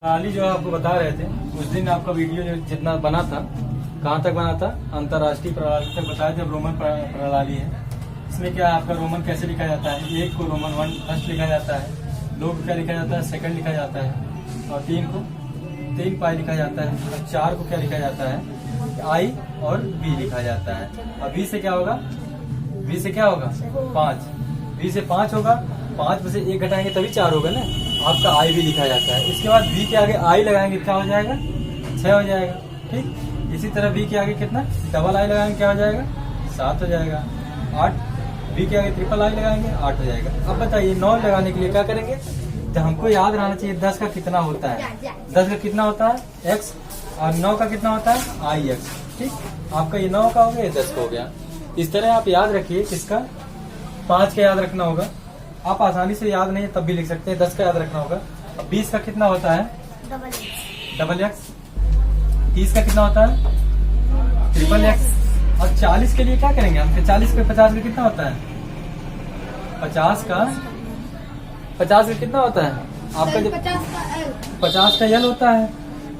प्रणाली जो आपको बता रहे थे उस दिन आपका वीडियो जो जितना बना था कहाँ तक बना था, अंतर्राष्ट्रीय प्रणाली तक बताया जब रोमन प्रणाली है। इसमें क्या है, आपका रोमन कैसे लिखा जाता है। एक को रोमन 1 फर्स्ट लिखा जाता है, 2 को क्या लिखा जाता है, सेकंड लिखा जाता है, और 3 को 3 पाई लिखा जाता है, और 4 को क्या लिखा जाता है, आई और बी लिखा जाता है। और बी से क्या होगा, बी से क्या होगा 5, बी से 5 होगा, 5 में से 1 घटाएंगे तभी 4 होगा ना, आपका आई भी लिखा जाता है। इसके बाद बी के आगे आई लगाएंगे क्या हो जाएगा, 6 हो जाएगा। ठीक, इसी तरह बी के आगे कितना डबल आई लगाएंगे क्या हो जाएगा, 7 हो जाएगा। 8 बी के आगे ट्रिपल आई लगाएंगे 8 हो जाएगा। अब बताइए 9 लगाने के लिए क्या करेंगे, तो हमको याद रहना चाहिए 10 का कितना होता है, 10 का कितना होता है x, और 9 का कितना होता है आई एक्स। ठीक, आपका ये 9 का हो गया, ये 10 का हो गया। इस तरह आप याद रखिए, किसका 5 का याद रखना होगा। आप आसानी से याद नहीं तब भी लिख सकते हैं, 10 का याद रखना होगा। 20 का कितना होता है डबल एक्स, 30 का कितना होता है ट्रिपल एक्स, और 40 के लिए क्या करेंगे हम, 40 का 50 का कितना होता है 50 का कितना होता है आपका, जब 50 का यल होता है।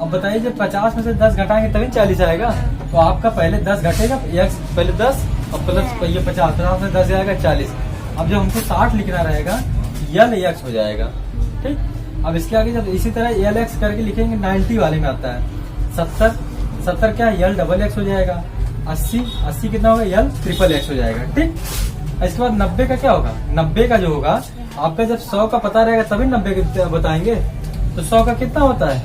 अब बताइए जब 50 में से 10 घटाएंगे तभी 40 आएगा, तो आपका पहले 10 घटेगा, एक्स पहले 10 और प्लस ये 50 में 10 जाएगा 40। अब जब हमको 60 लिखना रहेगा यल एक्स हो जाएगा। ठीक, अब इसके आगे जब इसी तरह यल एक्स करके लिखेंगे 90 वाले में आता है 70 क्या यल डबल एक्स हो जाएगा। 80 कितना होगा यल ट्रिपल एक्स हो जाएगा। ठीक, इसके बाद 90 का क्या होगा, 90 का जो होगा आपका जब 100 का पता रहेगा तभी 90 का बताएंगे। तो 100 का कितना होता है,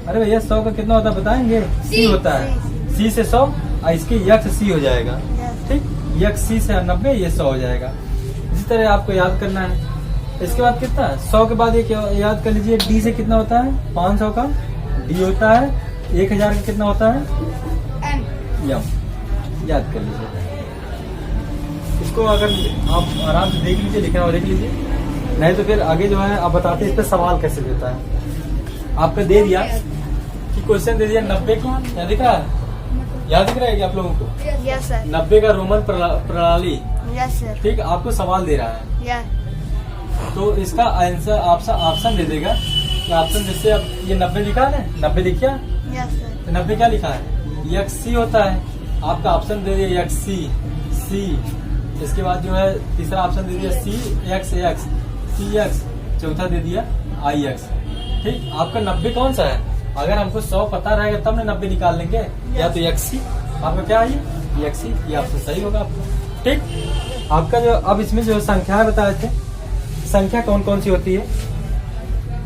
अरे भैया 100 का कितना होता है बताएंगे, सी होता है, सी से 100 और इसके यक्स सी हो जाएगा। ठीक, यक्स सी से 90 ये 100 हो जाएगा। इसी तरह आपको याद करना है। इसके बाद कितना 100 के बाद एक याद कर लीजिए, डी से कितना होता है 500 का डी होता है, 1000 का कितना होता है एम, याद कर लीजिए। इसको अगर आप आराम से देख लीजिए, लिखना हो देख लीजिए, नहीं तो फिर आगे जो है आप बताते हैं इस पर सवाल कैसे देता है। आपका दे दिया कि क्वेश्चन दे दिया 90 की, क्या दिख रहा है, याद दिख रहा है कि आप लोगों को, यस सर, 90 का रोमन प्रणाली। यस सर, ठीक, आपको सवाल दे रहा है यस, तो इसका आंसर आपसे ऑप्शन दे देगा कि ऑप्शन जैसे अब ये 90 लिखा है ना, 90 लिखिए, यस सर, तो 90 क्या लिखा है यक्स सी होता है, आपका ऑप्शन दे दिया यक्स सी सी। इसके बाद जो है तीसरा ऑप्शन दे दिया सी एक्स एक्स सी एक्स, चौथा दे दिया आई एक्स। ठीक, आपका 90 कौन सा है, अगर हमको 100 पता रहेगा तब ना 90 निकाल लेंगे, या तो एक्स सी, आपका क्या है ये एक्स सी, ये ऑप्शन सही होगा आपका। ठीक, आपका जो अब इसमें जो संख्या बताए थे, संख्या कौन कौन सी होती है,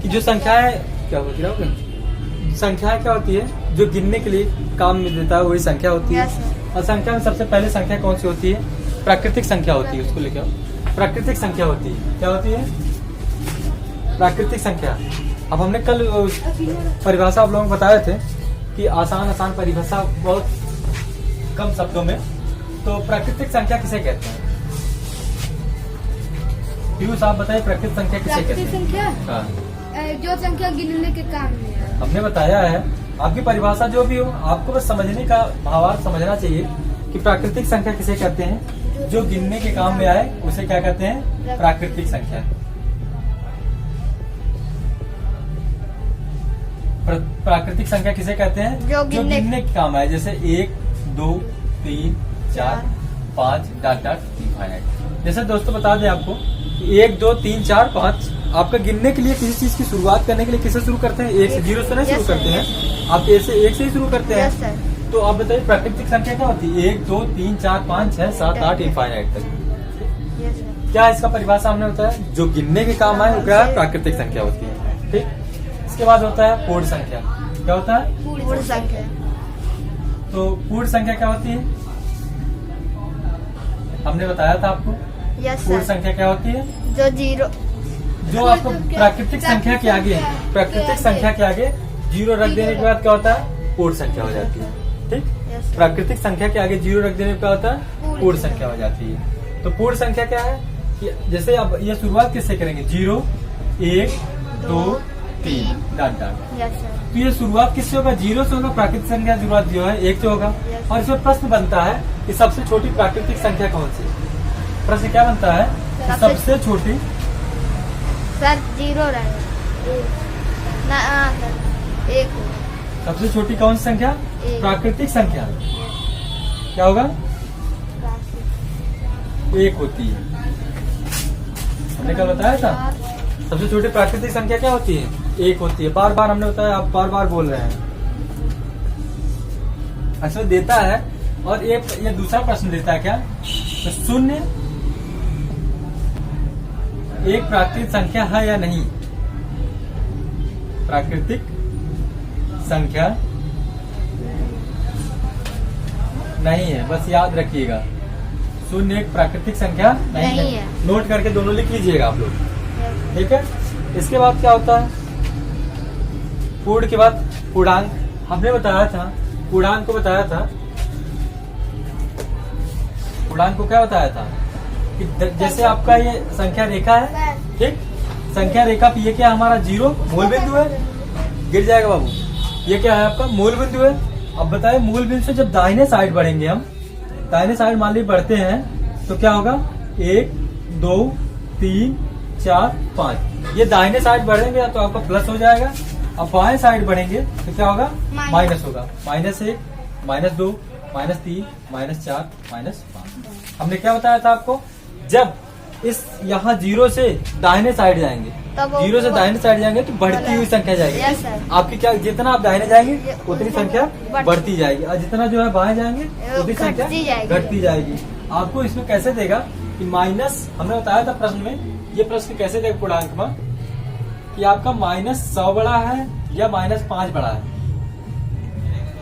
कि जो संख्या है क्या होती है, संख्या क्या होती है जो गिनने के लिए काम में देता है वही संख्या होती है। और संख्या में सबसे पहले संख्या कौन सी होती है, प्राकृतिक संख्या होती है, उसको लिखे आओ। प्राकृतिक संख्या होती है, क्या होती है प्राकृतिक संख्या। अब हमने कल परिभाषा आप लोगों को बताए थे कि आसान परिभाषा बहुत कम शब्दों में। तो प्राकृतिक संख्या किसे कहते हैं, पीयूष आप बताइए प्राकृतिक संख्या किसे कहते हैं। संख्या हाँ, जो संख्या गिनने के काम में है। हमने बताया है, आपकी परिभाषा जो भी हो आपको बस समझने का भावार्थ समझना चाहिए कि प्राकृतिक संख्या किसे कहते हैं, जो गिनने के काम में आए उसे क्या कहते हैं प्राकृतिक संख्या। प्राकृतिक संख्या किसे कहते हैं, जो गिनने के काम आए, जैसे 1 2 3 4 5 डॉट इनफाइनाइट। जैसे दोस्तों बता दें आपको 1 2 3 4 5 आपका गिनने के लिए किसी चीज की शुरुआत करने के लिए किससे शुरू करते हैं, 1 से, 0 से नहीं शुरू करते हैं, आप 1 से ही शुरू करते हैं। तो आप बताइए प्राकृतिक संख्या क्या होती है, 1 2 3 4 5 6 7 8 इनफाइनाइट तक। क्या इसका परिभाषा हमने बताया, जो गिनने के काम आए वो क्या है प्राकृतिक संख्या होती है। ठीक, इसके बाद होता है पूर्ण संख्या। क्या होता है पूर्ण संख्या। तो पूर्ण संख्या क्या होती है, हमने बताया था आपको। यस पूर्ण सर, संख्या क्या होती है, जो 0 जो आपको प्राकृतिक संख्या के आगे 0 रख देने के बाद क्या होता है पूर्ण संख्या हो जाती है। ठीक, प्राकृतिक संख्या के आगे 0 रख देने पर क्या होता है पूर्ण संख्या हो जाती है। तो पूर्ण संख्या क्या है कि जैसे अब ये शुरुआत किससे करेंगे, 0 1 2 3 डॉट डॉट। यस सर, तो ये शुरुआत किससे होगा, 0 से होगा। प्राकृतिक संख्या की शुरुआत जो है 1 से होगा। और इसमें प्रश्न बनता है कि सबसे छोटी प्राकृतिक संख्या कौन सी, प्रश्न क्या बनता है, सबसे छोटी सर 0 रहेगा। सर एक होगा। सबसे छोटी कौन सी संख्या? एक। प्राकृतिक संख्या क्या होगा? एक होती है। हमने कल बताया था सबसे छोटी प्राकृतिक संख्या क्या होती है? एक होती है। बार बार हमने बताया, आप बार बार बोल रहे हैं। अच्छा देता है, और ये दूसरा प्रश्न देता है क्या? तो शून्य एक प्राकृतिक संख्या है या नहीं? प्राकृतिक संख्या नहीं है, बस याद रखिएगा। शून्य एक प्राकृतिक संख्या नहीं है। नोट करके दोनों लिख लीजिएगा आप लोग, ठीक है। इसके बाद क्या होता है? पूर्ण के बाद पूर्णांक। हमने बताया था, पूर्णांक को बताया था, पूर्णांक को क्या बताया था कि जैसे आपका ये संख्या रेखा है, ठीक, संख्या रेखा पे ये क्या है? हमारा जीरो मूल बिंदु है। गिर जाएगा बाबू। ये क्या है? आपका मूल बिंदु है। अब बताए मूल बिंदु से जब दाहिने साइड बढ़ेंगे, हम दाहिने साइड मान लीजिए बढ़ते हैं, तो क्या होगा? 1 2 3 4 5। ये दाहिने साइड बढ़ेंगे तो आपका प्लस हो जाएगा। अब बाएं साइड बढ़ेंगे तो क्या होगा? माइनस होगा। -1 -2 -3 -4 -5। हमने क्या बताया था आपको? जब इस यहाँ जीरो से दाहिने साइड जाएंगे, जीरो से दाहिने साइड जाएंगे तो बढ़ती हुई संख्या जाएगी। आपकी क्या, जितना आप दाहिने जाएंगे उतनी संख्या बढ़ती जाएगी, और जितना जो है बाएं जाएंगे उतनी संख्या घटती जाएगी। आपको इसमें कैसे देगा कि माइनस, हमने बताया था प्रश्न में, ये प्रश्न कैसे देगा पूर्णांक में कि आपका -100 बड़ा है या -5 बड़ा है?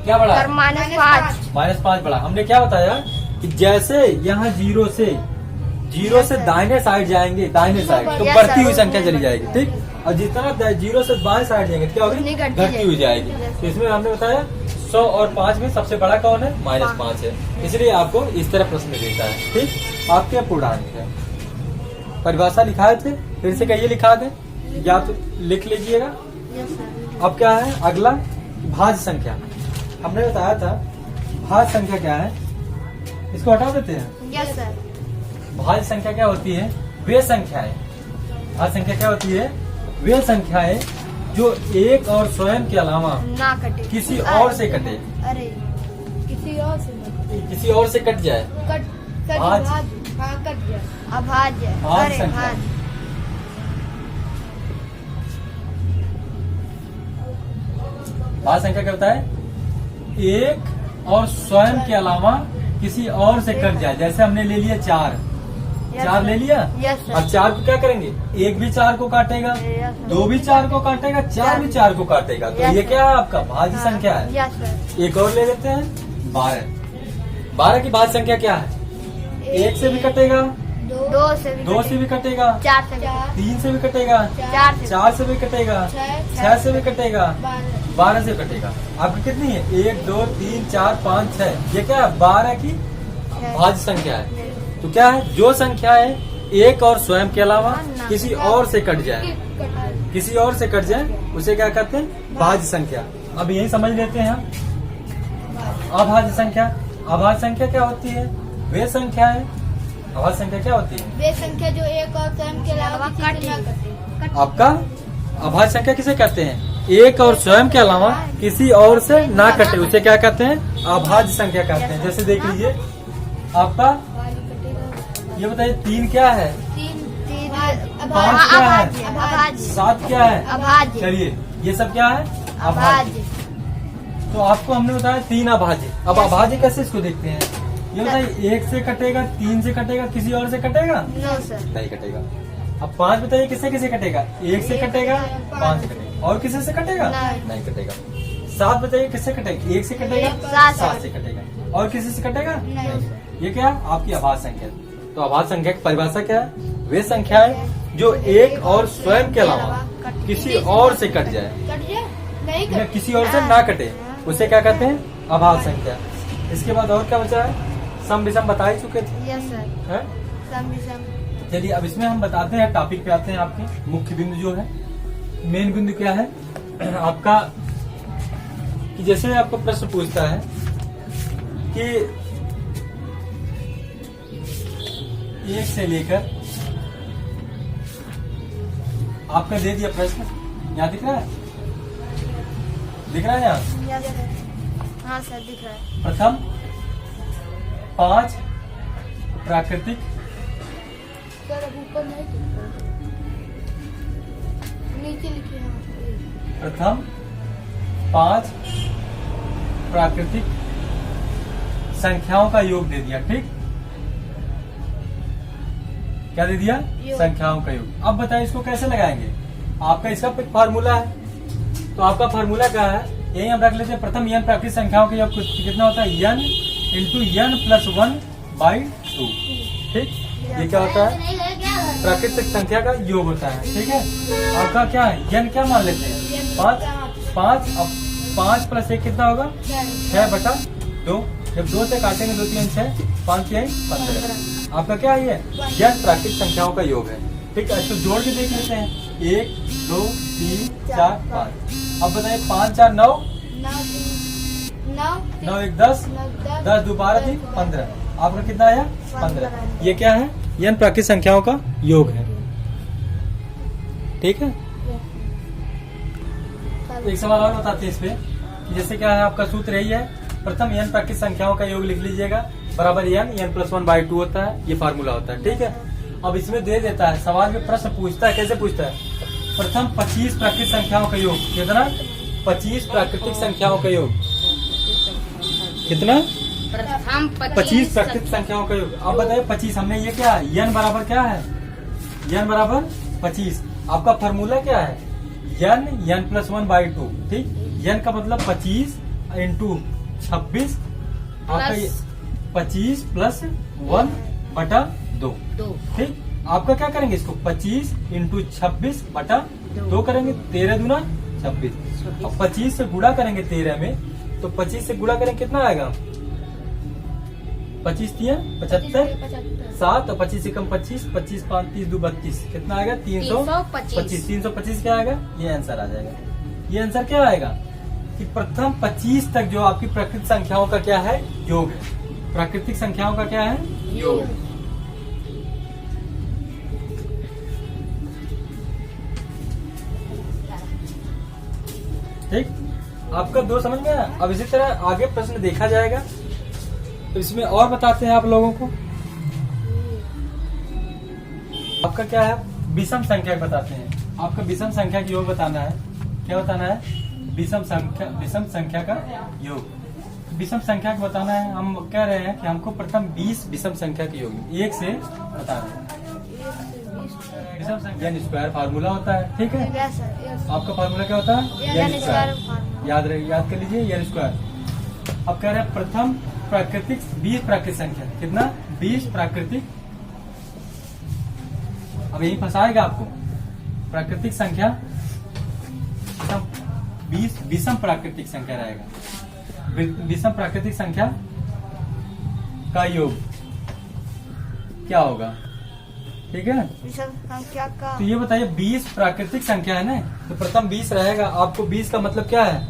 क्या बड़ा है? -5 बड़ा। हमने क्या बताया कि जैसे यहाँ जीरो से दाहिने साइड जाएंगे, दाहिने साइड, तो बढ़ती हुई संख्या चली जाएगी, ठीक। और जितना जीरो से बाएं साइड जाएंगे क्या होगी? घटती हुई जाएगी। तो इसमें हमने बताया 100 और 5 में सबसे बड़ा कौन है? -5 है। इसलिए आपको इस तरह प्रश्न देता है, ठीक। आपके पूर्णांक है। परिभाषा लिखाए थे, फिर से कहिए, लिखा दे या तो लिख लीजिएगा। अब क्या है अगला? भाज्य संख्या। हमने बताया था भाज्य संख्या क्या है, इसको हटा देते हैं। Yes sir. भाज्य संख्या क्या होती है? वे संख्याएं, भाज्य संख्या क्या होती है? वे संख्याएं जो एक और स्वयं के अलावा ना कटे, किसी और से कटे। अरे किसी और से किसी और से कट जाए। कट भाज्य। कट जाए। अभाज्य। भाज्य संख्या। भाज्य संख्या क्या होता है? एक और स्वयं के अलावा किसी और से कट जाए। जैसे हमने ले लिया 4 ले लिया। अब 4 को क्या करेंगे? एक भी 4 को काटेगा, 2 भी 4 को काटेगा, 4 भी 4 को काटेगा। तो ये क्या है? आपका भाज्य संख्या है। एक और ले लेते हैं 12 की भाज्य संख्या क्या है? 1 से भी कटेगा, 2 से भी कटेगा, 4 से 3 से भी कटेगा, 4 से भी कटेगा, 6 से भी कटेगा, 12 से कटेगा। आपकी कितनी है? 1 2 3 4 5 6। ये क्या है? 12 की भाज्य संख्या है। तो क्या है? जो संख्या है एक और स्वयं के अलावा किसी और से कट जाए, किसी और से कट जाए, उसे क्या कहते हैं? भाज्य संख्या। अब यही समझ लेते हैं हम। अभाज्य संख्या। अभाज्य संख्या क्या होती है? वे संख्या है। अभाज्य संख्या क्या होती है? वे संख्या जो एक और स्वयं के अलावा किसी से ना कटे। आपका अभाज्य संख्या किसे कहते हैं? एक और स्वयं के अलावा किसी और से ना कटे, उसे क्या कहते हैं? अभाज्य संख्या कहते हैं। जैसे देख लीजिए आपका, ये बताइए 3 क्या है? 5 क्या है? 7 क्या है? अभाज्य। चलिए ये सब क्या है? अभाज्य। तो आपको हमने बताया 3 अभाज्य। अब अभाज्य कैसे इसको देखते हैं? ये बताइए 1 से कटेगा, 3 से कटेगा, किसी और से कटेगा? No sir. नहीं कटेगा। अब 5 बताइए किससे किसे कटेगा? 1 से कटेगा, 5 से कटेगा, और किसी से कटेगा? नहीं कटेगा। 7 बताइए किससे कटेगा? 1 से कटेगा, 7 से कटेगा, और किसी से कटेगा? नहीं। ये क्या? आपकी अभाज्य संख्या। तो अभाज्य संख्या की परिभाषा क्या है? वे संख्या है जो एक और स्वयं के अलावा किसी और से कट जाए, नहीं किसी और से ना कटे, उसे क्या कहते हैं? अभाज्य संख्या। इसके बाद और क्या बचा है? सम विषम बता ही चुके थे। Yes sir. है? सम विषम। चलिए अब इसमें हम बताते हैं, टॉपिक पे आते हैं। आपके मुख्य बिंदु जो है, मेन बिंदु क्या है आपका? कि जैसे आपको प्रश्न पूछता है कि 1 से लेकर, आपका दे दिया प्रश्न, यहाँ दिख रहा है दिख रहा है यहाँ? Yes sir. हाँ सर दिख रहा है। प्रथम 5 प्राकृतिक सर अब ऊपर नहीं दिख रहा। नीचे लिखिए। हाँ प्रथम 5 प्राकृतिक संख्याओं का योग दे दिया। ठीक, क्या दे दिया? योग। संख्याओं का योग। अब बताइए इसको कैसे लगाएंगे? आपका इसका फार्मूला है, तो आपका फार्मूला क्या है? यही हम रख लेते हैं। प्रथम n प्राकृतिक संख्याओं का योग कितना होता है? n into n plus 1/2। ठीक, ये क्या होता है? प्राकृतिक संख्या का योग होता है। ठीक है, आपका क्या है? n क्या मान लेते हैं? 5। अब 5 प्लस 1 कितना होगा? 6/2। जब 2 से काटेंगे 2 3 6, 5 3 15। आपका क्या है? ये n प्राकृतिक संख्याओं का योग है। ठीक है, तो जोड़ के देख लेते हैं। 1 2 3 4 5। अब बताइए 5 4 9, 9 1 10, 10 2 12 3 15। आपका कितना आया? 15। ये क्या है? n प्राकृतिक संख्याओं का योग है। ठीक है, एक सवाल और बताते हैं इस पे। जैसे क्या है, आपका सूत्र यही है, प्रथम n प्राकृतिक संख्याओं का योग लिख लीजिएगा, बराबर n प्लस 1/2 होता है। ये फार्मूला होता है। ठीक है, अब इसमें दे देता है, सवाल में प्रश्न पूछता है। कैसे पूछता है? प्रथम 25 प्राकृतिक संख्याओं का योग। कितना? 25 प्राकृतिक संख्याओं का योग। कितना? प्रथम 25 प्राकृतिक संख्याओं का योग। अब बताइए 25, हमने ये क्या है? n बराबर क्या है? n बराबर 25। आपका फार्मूला क्या है? n plus 1/2। ठीक, n का मतलब 25 इंटू 26। आपका 25 प्लस 1/2। ठीक, आपका क्या करेंगे इसको? 25 इंटू 26/2 करेंगे। 13 दूना 26। अब 25 से गुणा करेंगे 13 में, तो 25 से गुणा करेंगे कितना आएगा? 25 3 75, 7 और 25 से कम 25, 25 5 30 2 32। कितना आएगा? 325। 325 क्या आएगा? ये आंसर आ जाएगा। ये आंसर क्या आएगा? कि प्रथम 25 तक जो आपकी प्राकृतिक संख्याओं का क्या है? योग है। प्राकृतिक संख्याओं का क्या है? योग। ठीक, आपका 2 समझ में आया? अब इसी तरह आगे प्रश्न देखा जाएगा, तो इसमें और बताते हैं आप लोगों को। आपका क्या है? विषम संख्या बताते हैं। आपका विषम संख्या का योग बताना है। क्या बताना है? विषम संख्या का योग। विषम संख्या का बताना है। हम कह रहे हैं कि हमको प्रथम 20 विषम संख्या के योग 1 से बताना है। विषम संख्या n स्क्वायर फार्मूला होता है। ठीक है, आपका फार्मूला क्या होता है? n square. याद कर लीजिए, n स्क्वायर। अब कह रहे हैं प्रथम प्राकृतिक 20 प्राकृतिक संख्या। कितना? 20 प्राकृतिक। अब यही फंसाएगा आपको। प्राकृतिक संख्या 20 विषम प्राकृतिक संख्या रहेगा। विषम प्राकृतिक संख्या का योग क्या होगा? ठीक है, विषम संख्या का। तो ये बताइए 20 प्राकृतिक संख्या है ना, तो प्रथम 20 रहेगा। आपको 20 का मतलब क्या है?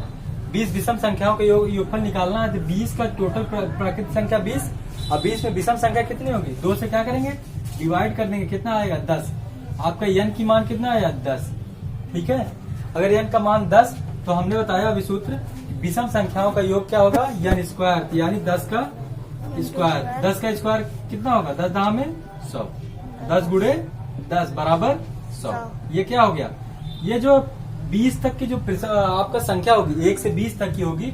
20 विषम संख्याओं का योगफल निकालना है। तो 20 का टोटल प्राकृतिक संख्या 20, और 20 में विषम संख्या कितनी होगी? 2 से क्या करेंगे? डिवाइड कर देंगे। कितना आएगा? 10। आपका n की मान कितना आया? 10। ठीक है, अगर n का मान 10, तो हमने बताया अभी सूत्र, विषम संख्याओं का योग क्या होगा? n स्क्वायर, यानी 10 का स्क्वायर। 10 का स्क्वायर कितना होगा? 10 दाम में 100। 10 गुणे 10 बराबर 100। ये क्या हो गया? ये जो 20 तक की जो आपका संख्या होगी, 1 से 20 तक की होगी।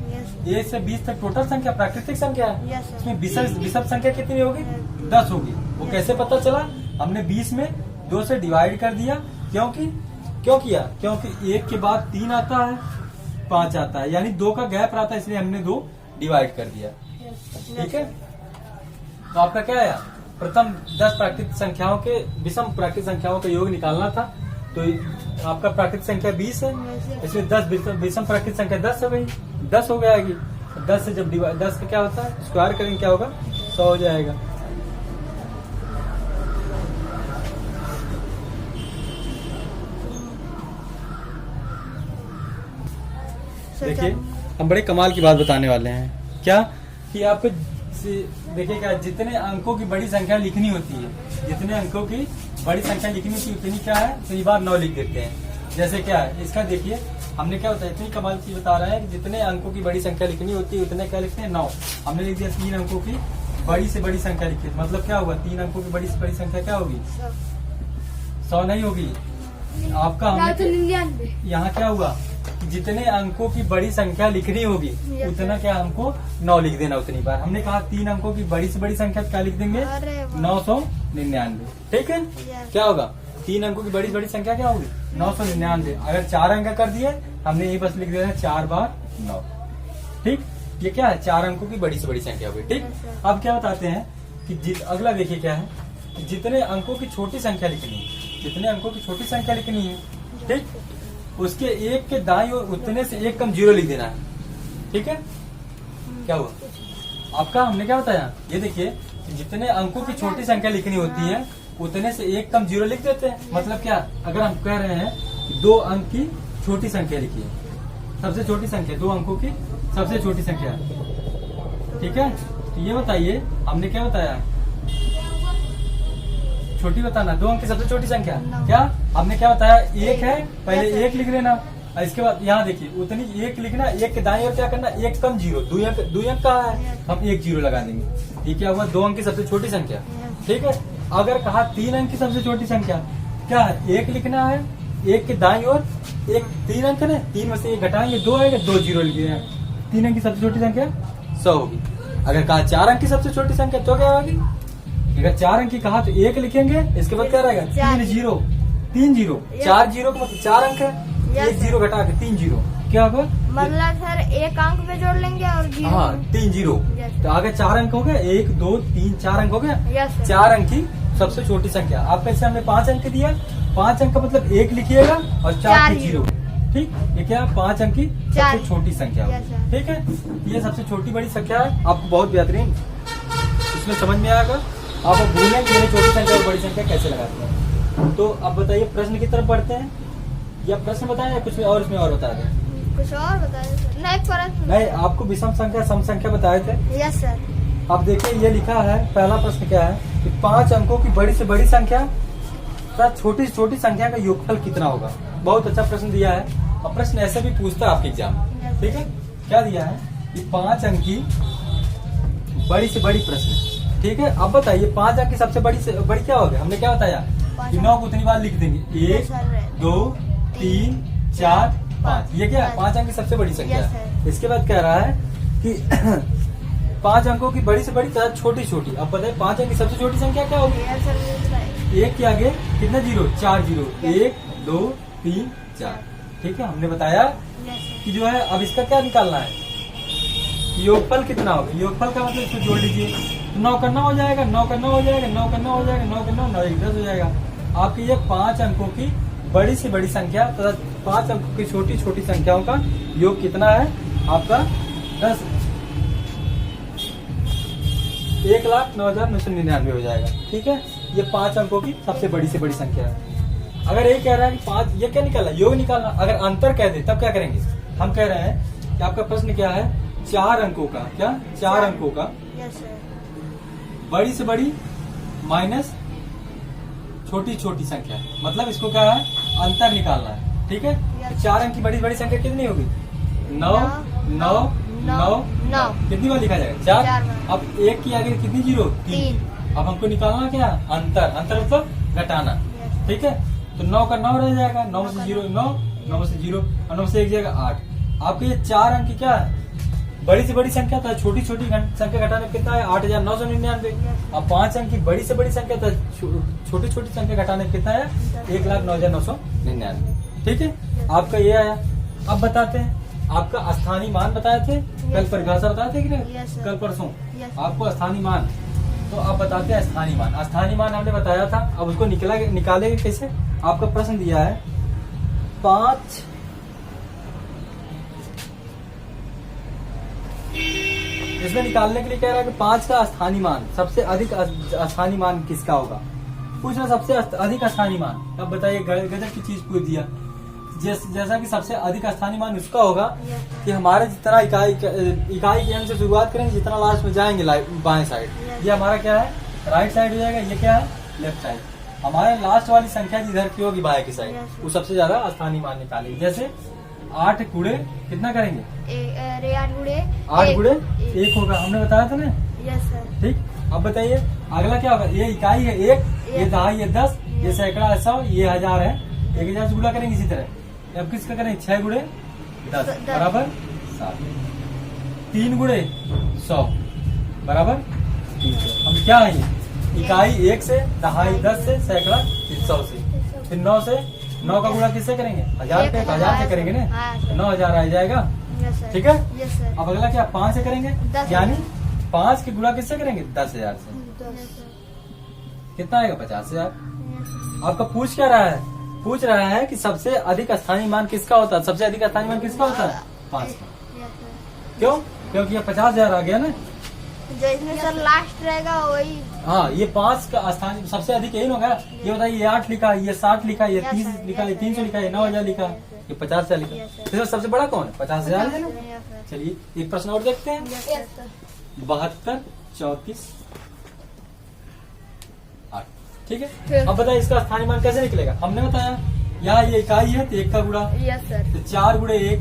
1 से 20 तक टोटल संख्या प्राकृतिक संख्या है। इसमें विषम संख्या कितनी होगी? 10 होगी। वो कैसे पता चला? हमने 20 में 2 से डिवाइड कर दिया। क्यों किया? क्योंकि 1 के बाद 3 आता है, 5 आता है, यानी 2 का गैप रहता है, इसलिए हमने 2 डिवाइड कर दिया। ठीक है, तो आपका क्या आया? प्रथम 10 प्राकृतिक संख्याओं के विषम प्राकृतिक संख्याओं का योग निकालना था। तो आपका प्राकृतिक संख्या 20 है, इसमें 10 विषम प्राकृतिक संख्या 10 हो गई। 10 हो जाएगी। 10 से जब 10 का क्या होता है? स्क्वायर करेंगे, क्या होगा? 100 हो जाएगा। देखिए, हम बड़े कमाल की बात बताने वाले हैं। क्या कि आपको देखिए, क्या जितने अंकों की बड़ी संख्या लिखनी होती है, जितने अंकों की बड़ी संख्या लिखनी होती है, उतनी क्या है? कई बार 9 लिख देते हैं। जैसे क्या है इसका? देखिए हमने क्या बताया, इतनी कमाल चीज बता रहे हैं कि जितने अंकों की बड़ी संख्या लिखनी होती है उतने क्या लिखते हैं 9। हमने लिख दिया 3 अंकों की बड़ी से बड़ी संख्या लिखी, मतलब क्या होगा 3 अंकों की बड़ी से बड़ी संख्या क्या होगी 100 नहीं होगी आपका। हमने यहाँ क्या हुआ कि जितने अंकों की बड़ी संख्या लिखनी होगी उतना क्या हमको 9 लिख देना उतनी बार। हमने कहा 3 अंकों की बड़ी से बड़ी संख्या क्या लिख देंगे 999। ठीक है, क्या होगा 3 अंकों की बड़ी से बड़ी संख्या क्या होगी 999। अगर 4 अंक कर दिए हमने यही बस लिख देना 4 बार 9। ठीक, ये क्या है 4 अंकों की बड़ी से बड़ी संख्या होगी। ठीक, अब क्या बताते हैं कि अगला देखिए क्या है कि जितने अंकों की छोटी संख्या लिखनी है, जितने अंकों की छोटी संख्या लिखनी है, ठीक, उसके एक के दाईं ओर उतने से एक कम 0 लिख देना है। ठीक है, क्या हुआ आपका, हमने क्या बताया, ये देखिए जितने अंकों की छोटी संख्या लिखनी होती है उतने से एक कम 0 लिख देते हैं। मतलब क्या, अगर हम कह रहे हैं 2 अंक की छोटी संख्या लिखिए, सबसे छोटी संख्या 2 अंकों की सबसे छोटी संख्या। ठीक है, तो ये बताइए हमने क्या बताया, छोटी बताना 2 अंक की सबसे छोटी संख्या क्या, हमने क्या बताया 1 है, पहले 1 लिख लेना, इसके बाद यहाँ देखिए उतनी 1 लिखना, 1 के दाईं ओर क्या करना 1 कम 0, 2 अंक का है हम 1 0 लगा देंगे। ये क्या हुआ 2 अंक की सबसे छोटी संख्या। ठीक है, अगर कहा 3 अंक की सबसे छोटी संख्या क्या है 1 लिखना है, 1 के दाईं ओर 3 अंक है, 3 में से 1 घटाएंगे 2 आएगा, 2 0 लिखे, 3 अंक की सबसे छोटी संख्या 100 होगी। अगर कहा 4 अंक की सबसे छोटी संख्या तो क्या होगी, अगर 4 अंक की कहा तो 1 लिखेंगे, इसके बाद क्या रहेगा 3 0, 4 0 का मतलब 4 अंक है, 1 0 घटा के 3 0 क्या होगा, मतलब सर 1 अंक पे जोड़ लेंगे और 0। हाँ 3 0, तो आगे 4 अंक हो गए, 1 2 3 4 अंक हो गया। 4 अंक की सबसे छोटी संख्या। आपका इससे हमने 5 अंक दिया, 5 अंक का मतलब 1 लिखिएगा और 4 0। ठीक, ये क्या 5 अंक की सबसे छोटी संख्या होगी। ठीक है, ये सबसे छोटी बड़ी संख्या है, आपको बहुत बेहतरीन इसमें समझ में आएगा। आप भूलें कि मैंने छोटी संख्या और बड़ी संख्या कैसे लगाते हैं। तो अब बताइए प्रश्न की तरफ बढ़ते हैं, या प्रश्न बताएं या कुछ और इसमें और बता दें, कुछ और बताइए सर। नहीं, आपको विषम संख्या सम संख्या बताए थे। Yes sir. अब देखिए ये लिखा है, पहला प्रश्न क्या है कि 5 अंकों की बड़ी से बड़ी संख्या तथा छोटी से छोटी संख्या का योगफल कितना होगा। बहुत अच्छा प्रश्न दिया है, और प्रश्न ऐसे भी पूछता है आपके एग्जाम में। ठीक है, क्या दिया है कि 5 अंक की बड़ी से बड़ी प्रश्न। ठीक है, अब बताइए 5 अंक की सबसे बड़ी क्या होगी, हमने क्या बताया कि 9 को उतनी बार लिख देंगे, 1 2 3 4 5, ये क्या है 5 अंक की सबसे बड़ी संख्या है। इसके बाद कह रहा है कि 5 अंकों की बड़ी से बड़ी तथा छोटी छोटी। अब बताइए 5 अंक की सबसे छोटी संख्या क्या होगी, 1 के आगे कितना 0, 4 0, 1 2 3 4। ठीक है, हमने बताया कि जो है अब इसका क्या निकालना है, योगफल कितना होगा। योगफल का मतलब इसको जोड़ लीजिए, 9 का 9 हो जाएगा, 9 का 9 हो जाएगा, 9 का 9 हो जाएगा, 9 का 9 9 10 हो जाएगा। आपकी ये 5 अंकों की बड़ी से बड़ी संख्या तथा 5 अंकों की छोटी छोटी संख्याओं का योग कितना है आपका 10 1,09,999 हो जाएगा। ठीक है, ये 5 अंकों की सबसे बड़ी से बड़ी संख्या है। अगर ये कह रहा है कि 5, ये क्या निकालना, योग निकालना, अगर अंतर कह दे तब क्या करेंगे, हम कह रहे हैं कि आपका प्रश्न क्या है 4 अंकों का, क्या 4 अंकों का बड़ी से बड़ी माइनस छोटी छोटी संख्या, मतलब इसको क्या है अंतर निकालना है। ठीक है, 4 अंक की बड़ी बड़ी संख्या कितनी होगी 9 9 9 9, कितनी बार लिखा जाएगा 4। अब 1 की आगे कितनी 0 3। अब हमको निकालना क्या अंतर, अंतर मतलब घटाना। ठीक है, तो 9 का 9 रह जाएगा, 9 में से 0 9, 9 में से 0 और 9 से 1 जाएगा 8। आपके ये 4 अंक की क्या है बड़ी से बड़ी संख्या था, छोटी छोटी संख्या घटाने कितना है 8,999। अब 5 अंक की बड़ी से बड़ी संख्या था, छोटी छोटी संख्या घटाने कितना है 1,09,999। ठीक है, आपका ये आया। अब बताते हैं आपका स्थानीय मान बताए थे, कल परिभाषा बताए थे कि नहीं, कल परसों आपको स्थानीय मान। तो अब बताते हैं स्थानीय मान। स्थानीय मान हमने बताया था, अब उसको निकालेंगे कैसे। आपका प्रश्न दिया है 5 इसमें निकालने के लिए कह रहा है कि 5 का स्थानीय मान, सबसे अधिक स्थानीय मान किसका होगा, पूछ रहा सबसे अधिक स्थानीय मान। अब बताइए गजब की चीज पूछ दिया, जैसा कि सबसे अधिक स्थानीय मान उसका होगा कि हमारे जितना इकाई के अंक से शुरुआत करेंगे, जितना लास्ट में जाएंगे बाएं साइड, ये हमारा क्या है राइट साइड हो जाएगा, ये क्या है लेफ्ट साइड। हमारे लास्ट वाली संख्या जिधर की होगी बाएं की साइड, वो सबसे ज्यादा स्थानीय मान निकालेगी। जैसे 8 गुणे कितना करेंगे? 8 गुणे 8 गुणे 1 होगा, हमने बताया था ना। Yes sir. ठीक, अब बताइए अगला क्या होगा? ये इकाई है 1, ये दहाई है 10, ये सैकड़ा है 100, ये 1000 है। 1000 से गुणा करेंगे इसी तरह। अब किसका करेंगे? 6 गुणे 10 बराबर 7। 3 गुणे 100 बराबर 300। हम क्या है? इकाई 1 से, दहाई 10 से, सैकड़ा 100 से। फिर 9 से, 9 का गुणा किससे करेंगे? 1000 पे 1000 से करेंगे ना, हाँ, 9000 आ जाएगा। Yes sir. ठीक है। Yes sir. अब अगला क्या? 5 से करेंगे, 10,000। यानी 5 के गुणा किससे करेंगे? 10,000 से। कितना आएगा? 50,000। आपका पूछ क्या रहा है? पूछ रहा है कि सबसे अधिक स्थानीय मान किसका होता है? सबसे अधिक स्थानीय मान किसका होता है? 5 का। क्यों? क्योंकि ये 50,000 आ गया ना। जो इसमें सर लास्ट रहेगा वही। हाँ, ये 5 का स्थानीय सबसे अधिक यही होगा। ये बताइए, ये 8 लिखा, ये 60 लिखा, ये 30 लिखा, ये 300 लिखा, ये 9000 लिखा, ये 50,000 लिखा। इसमें सबसे बड़ा कौन है? 50,000 है ना। चलिए एक प्रश्न और देखते हैं। 72, 34, 8। ठीक है। अब बताइए इसका स्थानीय मान कैसे निकलेगा? हमने बताया यहाँ ये इकाई है तो 1 का गुणा, यस सर। तो 4 गुणे 1।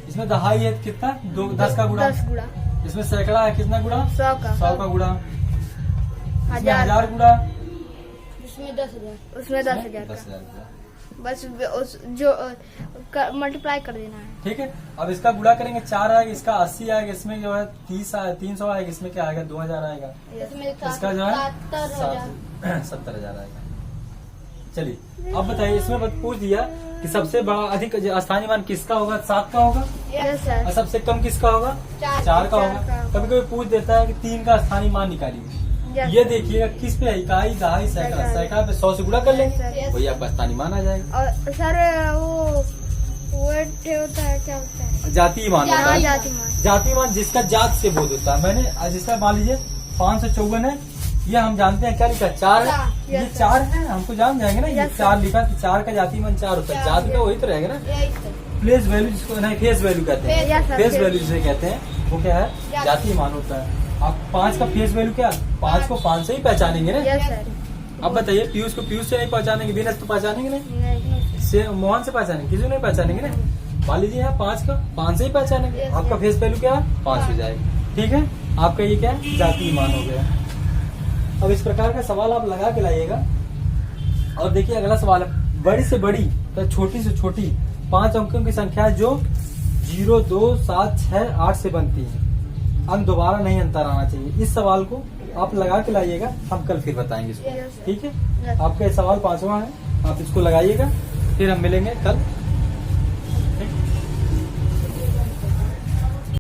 इसमें दहाई है तो कितना? 10 का गुणा। 10 गुणा। इसमें सैकड़ा है, कितना गुणा? 100 का। 100 का गुणा। इसमें 1000 1000 गुणा। उसमें 10,000। उसमें 10,000 का। 10,000 गुणा। बस जो मल्टीप्लाई कर देना है। ठीक है। अब इसका गुणा करेंगे, 4 आएगा, इसका 80 आएगा, इसमें जो है 300 आएगा, इसमें क्या आएगा? 2000 आएगा। इसका जो है 70,000 आएगा। चलिए अब बताइए, इसमें पूछ दिया कि सबसे बड़ा अधिक स्थानीय मान किसका होगा? 7 का होगा। Yes sir. और सबसे कम किसका होगा? 4 का होगा। कभी कभी पूछ देता है कि 3 का स्थानीय मान निकालिए। ये देखिएगा किस पे? इकाई, दहाई, सैकड़ा। सैकड़ा पे 100 से गुणा कर लेंगे, वही आपका स्थानीय मान आ जाएगा। और सर वो होता है, क्या होता है? जातीय मान होता है। जाति मान। जातीय मान जिसका जात से बोध होता है। मैंने जिसका मान लीजिए 554 है, ये हम जानते हैं क्या लिखा? 4 है। ये 4 है, हमको जान जाएंगे ना। ये 4 लिखा कि 4 का जातीय मान 4 होता है। जाति का वही तो रहेगा ना। प्लेस वैल्यू जिसको नहीं, फेस वैल्यू कहते हैं। फेस वैल्यू जिसे कहते हैं वो क्या है? जातीय मान होता है। आप 5 का फेस वैल्यू क्या? 5 को 5 से ही पहचानेंगे ना। Yes sir. अब बताइए, पीयूष को पीयूष से नहीं पहचानेंगे, विनस तो पहचानेंगे नहीं, मोहन से पहचानेंगे, किसी को नहीं पहचानेंगे ना। मान लीजिए यहाँ 5 का 5 से ही पहचानेंगे। आपका फेस वैल्यू क्या है? 5 हो जाएगा। ठीक है। आपका ये क्या है? जातीय मान हो गया। अब इस प्रकार का सवाल आप लगा के लाइएगा। और देखिए अगला सवाल है, बड़ी से बड़ी तो छोटी से छोटी 5 अंकों की संख्या जो 0, 2, 7, 6, 8 से बनती है। अंक दोबारा नहीं अंतर आना चाहिए। इस सवाल को आप लगा के लाइएगा, हम कल फिर बताएंगे इसको। ठीक है। आपका ये सवाल 5वां है, आप इसको लगाइएगा, फिर हम मिलेंगे कल।